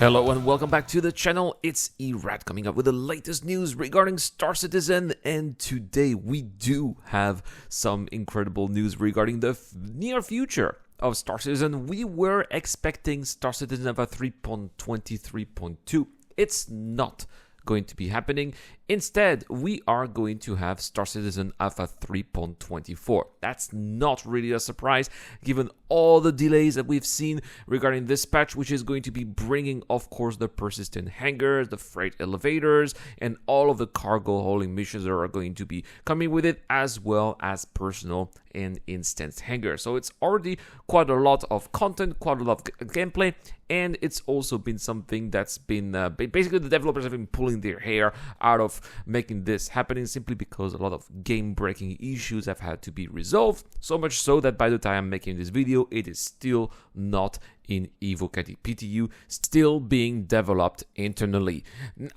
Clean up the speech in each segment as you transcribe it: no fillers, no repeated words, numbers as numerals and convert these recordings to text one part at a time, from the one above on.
Hello and welcome back to the channel. It's Erat coming up with the latest news regarding Star Citizen, and today we do have some incredible news regarding the near future of Star Citizen. We were expecting Star Citizen Alpha 3.23.2. It's not going to be happening. Instead, we are going to have Star Citizen Alpha 3.24. That's not really a surprise, given all the delays that we've seen regarding this patch, which is going to be bringing, of course, the persistent hangars, the freight elevators, and all of the cargo hauling missions that are going to be coming with it, as well as personal and instance hangars. So it's already quite a lot of content, quite a lot of gameplay, and it's also been something that's been basically the developers have been pulling their hair out of making this happening, simply because a lot of game-breaking issues have had to be resolved, so much so that by the time I'm making this video, it is still not in Evo PTU, still being developed internally.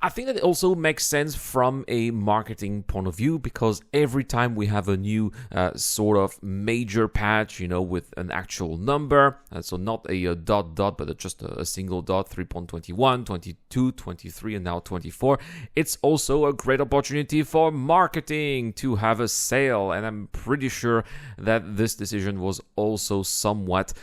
I think that it also makes sense from a marketing point of view, because every time we have a new sort of major patch, you know, with an actual number, so not a dot, but just a single dot, 3.21, 22, 23, and now 24, it's also a great opportunity for marketing to have a sale, and I'm pretty sure that this decision was also somewhat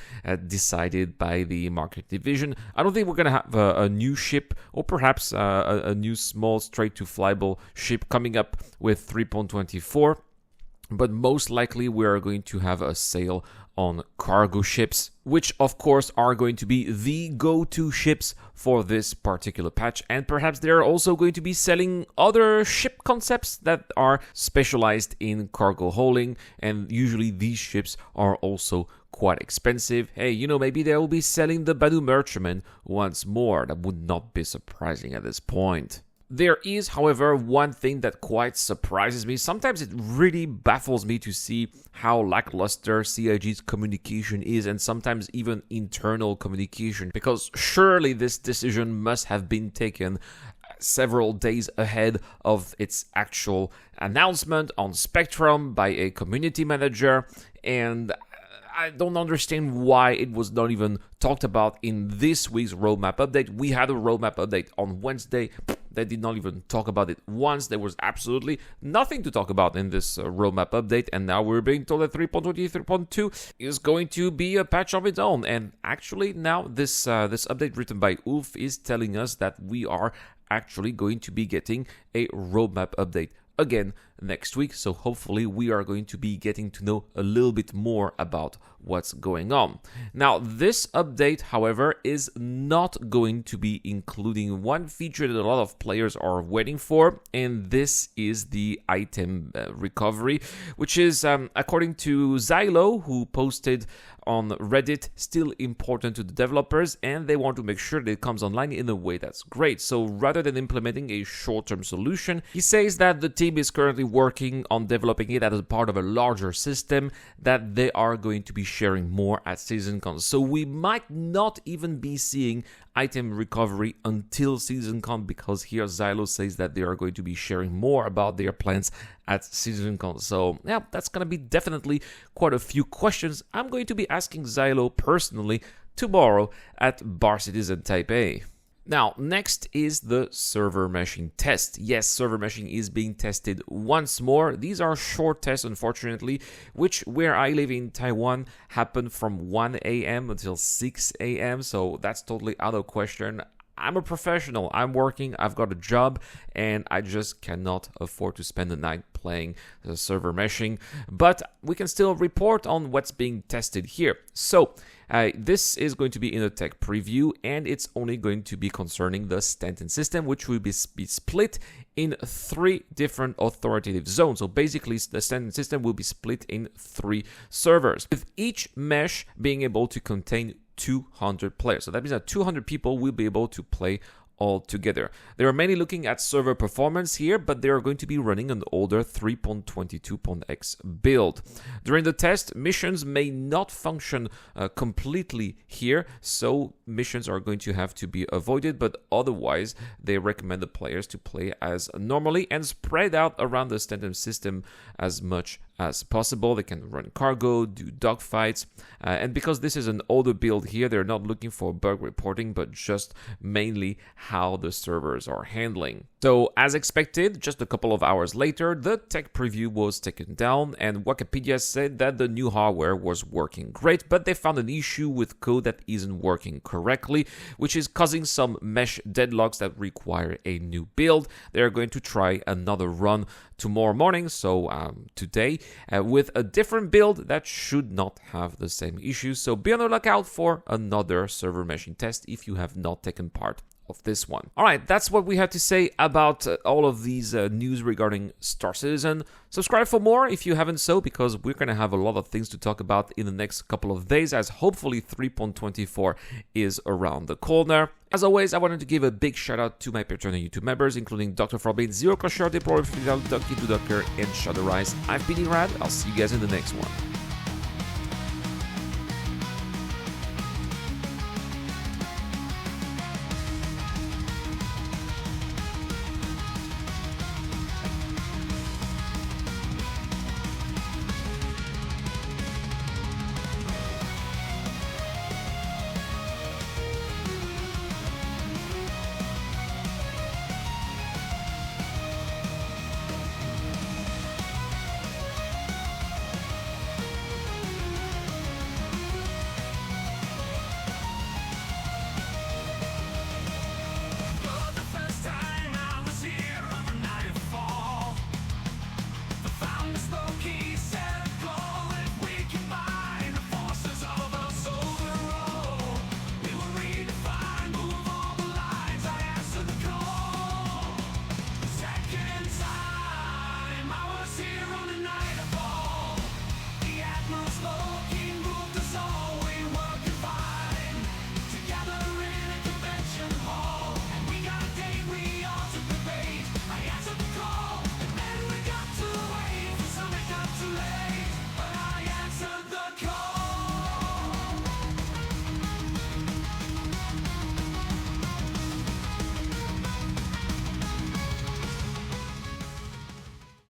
decided by the market division. I don't think we're going to have a new ship, or perhaps a new small straight to flyable ship coming up with 3.24, but most likely we are going to have a sale on cargo ships, which of course are going to be the go-to ships for this particular patch, and perhaps they're also going to be selling other ship concepts that are specialized in cargo hauling, and usually these ships are also quite expensive. Hey, you know, maybe they will be selling the Badu Merchantman once more. That would not be surprising at this point. There is, however, one thing that quite surprises me. Sometimes it really baffles me to see how lackluster CIG's communication is, and sometimes even internal communication, because surely this decision must have been taken several days ahead of its actual announcement on Spectrum by a community manager, and I don't understand why it was not even talked about in this week's roadmap update. We had a roadmap update on Wednesday. They did not even talk about it once. There was absolutely nothing to talk about in this roadmap update, and now we're being told that 3.23.2 is going to be a patch of its own. And actually now this update written by Ulf is telling us that we are actually going to be getting a roadmap update again next week, so hopefully we are going to be getting to know a little bit more about what's going on. Now, this update, however, is not going to be including one feature that a lot of players are waiting for, and this is the item recovery, which is, according to Xylo, who posted on Reddit, still important to the developers, and they want to make sure that it comes online in a way that's great. So rather than implementing a short-term solution, he says that the team is currently working on developing it as a part of a larger system that they are going to be sharing more at SeasonCon. So we might not even be seeing item recovery until SeasonCon, because here Xylo says that they are going to be sharing more about their plans at SeasonCon. So yeah, that's going to be definitely quite a few questions I'm going to be asking Xylo personally tomorrow at Bar Citizen Taipei. Now, next is the server meshing test. Yes, server meshing is being tested once more. These are short tests, unfortunately, which, where I live in Taiwan, happen from 1 a.m. until 6 a.m. So that's totally out of question. I'm a professional, I'm working, I've got a job, and I just cannot afford to spend the night playing the server meshing. But we can still report on what's being tested here. So this is going to be in a tech preview, and it's only going to be concerning the Stanton system, which will be split in 3 different authoritative zones. So basically, the Stanton system will be split in 3 servers, with each mesh being able to contain 200 players. So that means that 200 people will be able to play all together. They are mainly looking at server performance here, but they are going to be running an older 3.22.x build. During the test, missions may not function completely here, so missions are going to have to be avoided, but otherwise they recommend the players to play as normally and spread out around the Stanton system as much as possible. They can run cargo, do dogfights, and because this is an older build here, they're not looking for bug reporting, but just mainly how the servers are handling. So, as expected, just a couple of hours later, the tech preview was taken down, and Wikipedia said that the new hardware was working great, but they found an issue with code that isn't working correctly, which is causing some mesh deadlocks that require a new build. They're going to try another run tomorrow morning, so today, with a different build that should not have the same issues. So be on the lookout for another server meshing test if you have not taken part of this one. All right, that's what we had to say about all of these news regarding Star Citizen. Subscribe for more if you haven't so, because we're going to have a lot of things to talk about in the next couple of days, as hopefully 3.24 is around the corner. As always, I wanted to give a big shout out to my Patreon and YouTube members, including Dr. Forbane, Zero Crusher, Deploy, Ducky to Docker, and Shadowrise. I've been Irad. I'll see you guys in the next one.